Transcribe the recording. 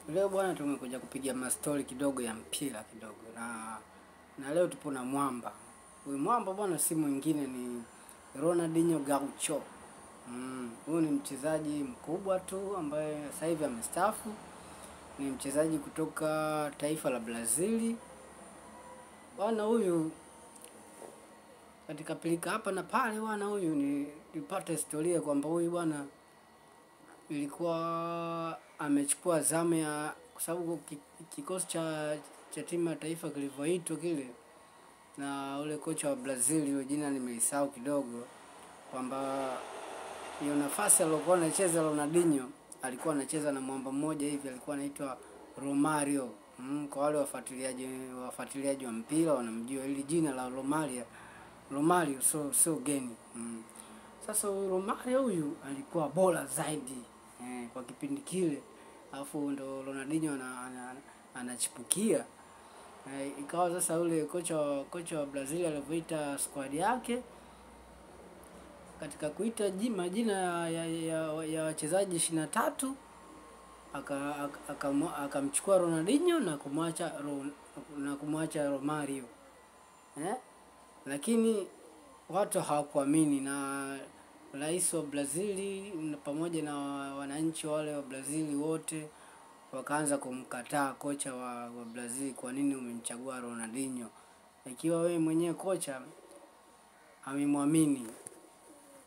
Leo bwana tumekuja kupiga mastori kidogo ya mpira kidogo na leo tupo na mwamba. Huyu mwamba bwana si mwingine ni Ronaldinho Gaucho. Huyu ni mchezaji mkubwa tu ambaye sasa hivi amestaafu. Ni mchezaji kutoka taifa la Brazili. Bwana huyu katika pilika hapa na pale bwana huyu nilipata historia kwamba huyu bwana ilikuwa amechukua zamu ya, kwa sababu kikosi cha timu ya taifa kilivyoitwa kile na ule kocha wa Brazil, yule jina nimelisahau kidogo, kwamba hiyo nafasi aliyokuwa anacheza Ronaldinho alikuwa anacheza na mwamba mmoja hivi alikuwa anaitwa Romario. Kwa wale wafuatiliaji wa mpira wanamjua ili jina la Romario so geni. Sasa Romario huyu alikuwa bora zaidi kwa kipindi kile, alafu ndo Ronaldinho anachipukia. Ikawa sasa ule kocha wa Brazil alivyoita squad yake, katika kuita majina ya wachezaji 23 akamchukua Ronaldinho na kumwacha Romario. Lakini watu hawakuamini, na rais wa Brazili pamoja na wananchi wale wa Brazili wote wakaanza kumkataa kocha wa Brazil. Kwa nini umemchagua Ronaldinho ikiwa wewe mwenyewe kocha amemwamini?